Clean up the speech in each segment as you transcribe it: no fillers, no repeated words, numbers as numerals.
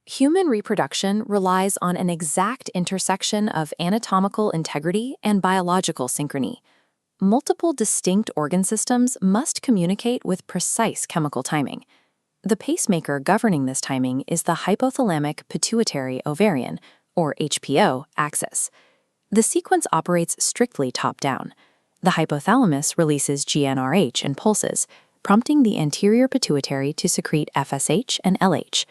Human reproduction relies on an exact intersection of anatomical integrity and biological synchrony. Multiple distinct organ systems must communicate with precise chemical timing. The pacemaker governing this timing is the hypothalamic pituitary ovarian, or HPO, axis. The sequence operates strictly top-down. The hypothalamus releases GnRH in pulses, prompting the anterior pituitary to secrete FSH and LH.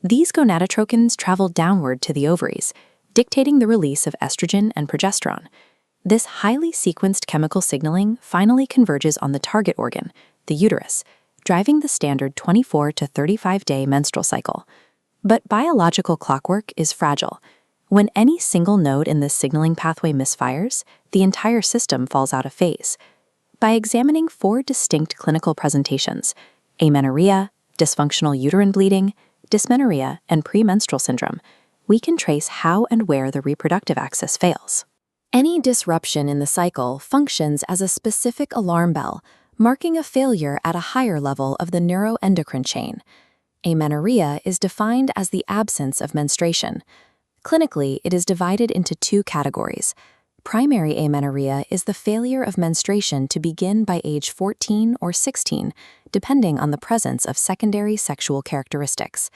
These gonadotrochins travel downward to the ovaries, dictating the release of estrogen and progesterone. This highly sequenced chemical signaling finally converges on the target organ, the uterus, driving the standard 24 to 35-day menstrual cycle. But biological clockwork is fragile. When any single node in this signaling pathway misfires, the entire system falls out of phase. By examining 4 distinct clinical presentations, amenorrhea, dysfunctional uterine bleeding, dysmenorrhea, and premenstrual syndrome, we can trace how and where the reproductive axis fails. Any disruption in the cycle functions as a specific alarm bell, marking a failure at a higher level of the neuroendocrine chain. Amenorrhea is defined as the absence of menstruation. Clinically, it is divided into 2 categories. Primary amenorrhea is the failure of menstruation to begin by age 14 or 16, depending on the presence of secondary sexual characteristics.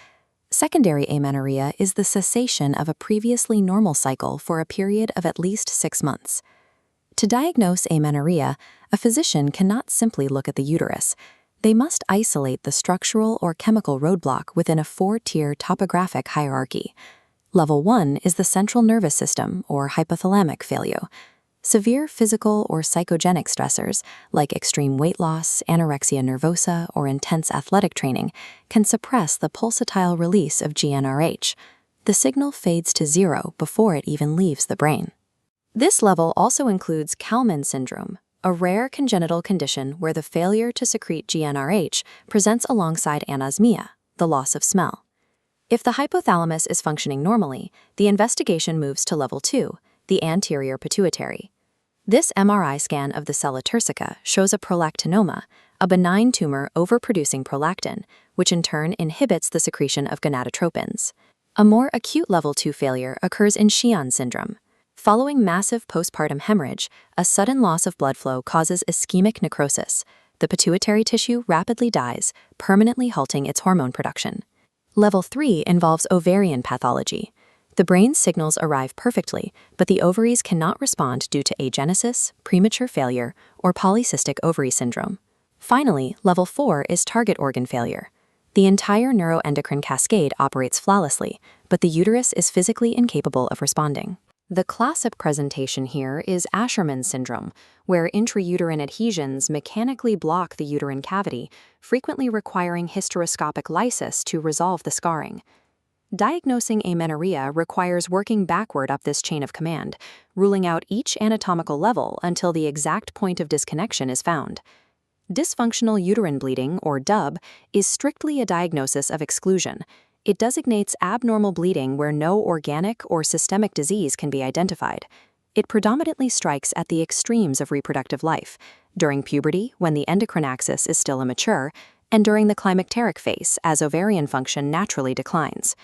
Secondary amenorrhea is the cessation of a previously normal cycle for a period of at least 6 months. To diagnose amenorrhea, a physician cannot simply look at the uterus. They must isolate the structural or chemical roadblock within a 4-tier topographic hierarchy. Level 1 is the central nervous system, or hypothalamic failure. Severe physical or psychogenic stressors, like extreme weight loss, anorexia nervosa, or intense athletic training, can suppress the pulsatile release of GnRH. The signal fades to 0 before it even leaves the brain. This level also includes Kalman syndrome, a rare congenital condition where the failure to secrete GnRH presents alongside anosmia, the loss of smell. If the hypothalamus is functioning normally, the investigation moves to level 2, the anterior pituitary. This MRI scan of the sella turcica shows a prolactinoma, a benign tumor overproducing prolactin, which in turn inhibits the secretion of gonadotropins. A more acute level 2 failure occurs in Sheehan syndrome. Following massive postpartum hemorrhage, a sudden loss of blood flow causes ischemic necrosis. The pituitary tissue rapidly dies, permanently halting its hormone production. Level 3 involves ovarian pathology. The brain's signals arrive perfectly, but the ovaries cannot respond due to agenesis, premature failure, or polycystic ovary syndrome. Finally, level 4 is target organ failure. The entire neuroendocrine cascade operates flawlessly, but the uterus is physically incapable of responding. The classic presentation here is Asherman syndrome, where intrauterine adhesions mechanically block the uterine cavity, frequently requiring hysteroscopic lysis to resolve the scarring. Diagnosing amenorrhea requires working backward up this chain of command, ruling out each anatomical level until the exact point of disconnection is found. Dysfunctional uterine bleeding, or DUB, is strictly a diagnosis of exclusion. It designates abnormal bleeding where no organic or systemic disease can be identified. It predominantly strikes at the extremes of reproductive life, during puberty when the endocrine axis is still immature, and during the climacteric phase as ovarian function naturally declines.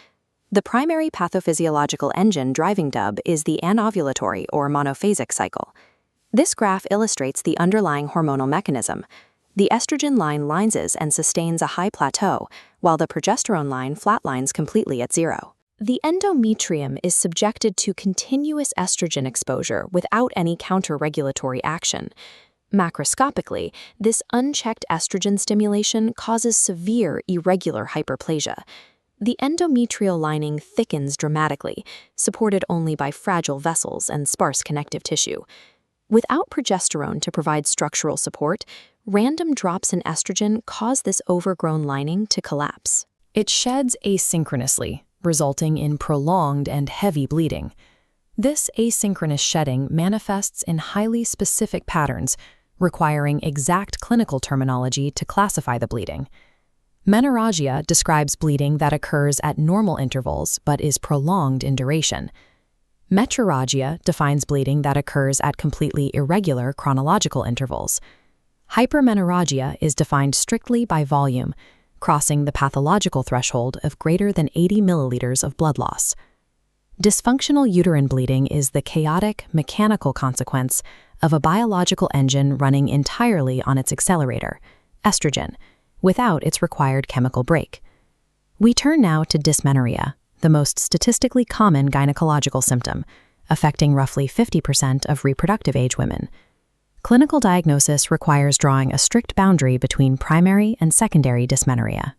The primary pathophysiological engine driving DUB is the anovulatory or monophasic cycle. This graph illustrates the underlying hormonal mechanism. The estrogen line lines and sustains a high plateau, while the progesterone line flatlines completely at 0. The endometrium is subjected to continuous estrogen exposure without any counter-regulatory action. Macroscopically, this unchecked estrogen stimulation causes severe irregular hyperplasia. The endometrial lining thickens dramatically, supported only by fragile vessels and sparse connective tissue. Without progesterone to provide structural support, random drops in estrogen cause this overgrown lining to collapse. It sheds asynchronously, resulting in prolonged and heavy bleeding. This asynchronous shedding manifests in highly specific patterns, requiring exact clinical terminology to classify the bleeding. Menorrhagia describes bleeding that occurs at normal intervals but is prolonged in duration. Metrorrhagia defines bleeding that occurs at completely irregular chronological intervals. Hypermenorrhagia is defined strictly by volume. crossing the pathological threshold of greater than 80 milliliters of blood loss. Dysfunctional uterine bleeding is the chaotic, mechanical consequence of a biological engine running entirely on its accelerator, estrogen, without its required chemical brake. We turn now to dysmenorrhea, the most statistically common gynecological symptom, affecting roughly 50% of reproductive age women. Clinical diagnosis requires drawing a strict boundary between primary and secondary dysmenorrhea.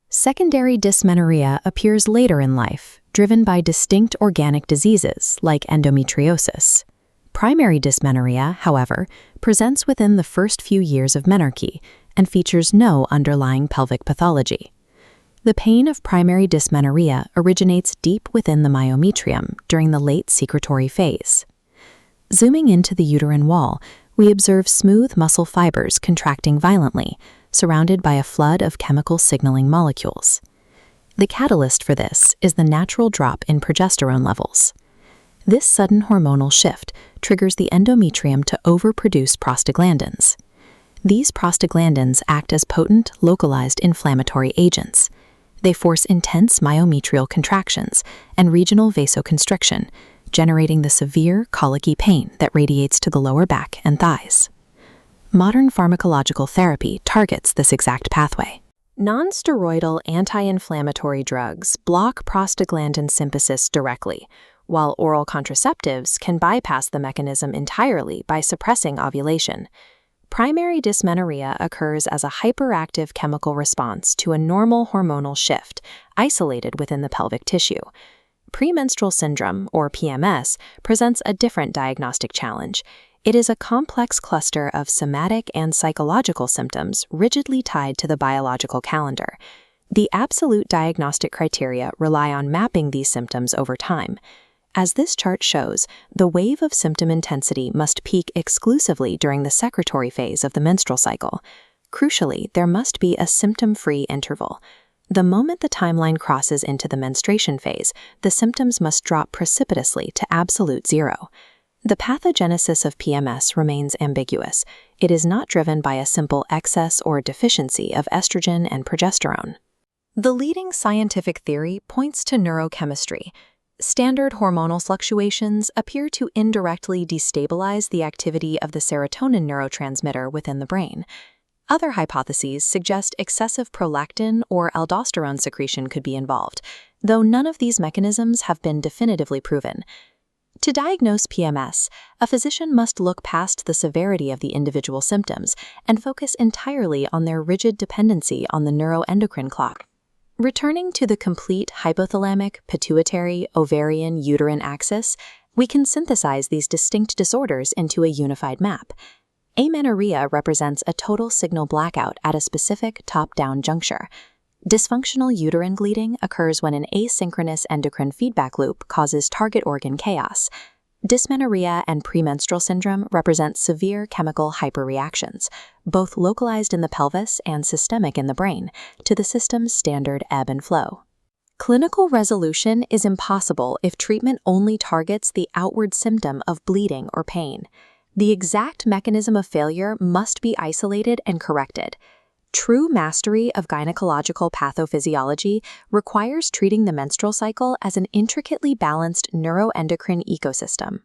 Secondary dysmenorrhea appears later in life, driven by distinct organic diseases like endometriosis. Primary dysmenorrhea, however, presents within the first few years of menarche and features no underlying pelvic pathology. The pain of primary dysmenorrhea originates deep within the myometrium during the late secretory phase. Zooming into the uterine wall, we observe smooth muscle fibers contracting violently, surrounded by a flood of chemical signaling molecules. The catalyst for this is the natural drop in progesterone levels. This sudden hormonal shift triggers the endometrium to overproduce prostaglandins. These prostaglandins act as potent, localized inflammatory agents. They force intense myometrial contractions and regional vasoconstriction, generating the severe colicky pain that radiates to the lower back and thighs. Modern pharmacological therapy targets this exact pathway. Non-steroidal anti-inflammatory drugs block prostaglandin synthesis directly, while oral contraceptives can bypass the mechanism entirely by suppressing ovulation. Primary dysmenorrhea occurs as a hyperactive chemical response to a normal hormonal shift isolated within the pelvic tissue. Premenstrual Syndrome, or PMS, presents a different diagnostic challenge. It is a complex cluster of somatic and psychological symptoms rigidly tied to the biological calendar. The absolute diagnostic criteria rely on mapping these symptoms over time. As this chart shows, the wave of symptom intensity must peak exclusively during the secretory phase of the menstrual cycle. Crucially, there must be a symptom-free interval. The moment the timeline crosses into the menstruation phase, the symptoms must drop precipitously to absolute zero. The pathogenesis of PMS remains ambiguous. It is not driven by a simple excess or deficiency of estrogen and progesterone. The leading scientific theory points to neurochemistry. Standard hormonal fluctuations appear to indirectly destabilize the activity of the serotonin neurotransmitter within the brain. Other hypotheses suggest excessive prolactin or aldosterone secretion could be involved, though none of these mechanisms have been definitively proven. To diagnose PMS, a physician must look past the severity of the individual symptoms and focus entirely on their rigid dependency on the neuroendocrine clock. Returning to the complete hypothalamic, pituitary, ovarian, uterine axis, we can synthesize these distinct disorders into a unified map. Amenorrhea represents a total signal blackout at a specific top-down juncture. Dysfunctional uterine bleeding occurs when an asynchronous endocrine feedback loop causes target organ chaos. Dysmenorrhea and premenstrual syndrome represent severe chemical hyperreactions, both localized in the pelvis and systemic in the brain, to the system's standard ebb and flow. Clinical resolution is impossible if treatment only targets the outward symptom of bleeding or pain. The exact mechanism of failure must be isolated and corrected. True mastery of gynecological pathophysiology requires treating the menstrual cycle as an intricately balanced neuroendocrine ecosystem.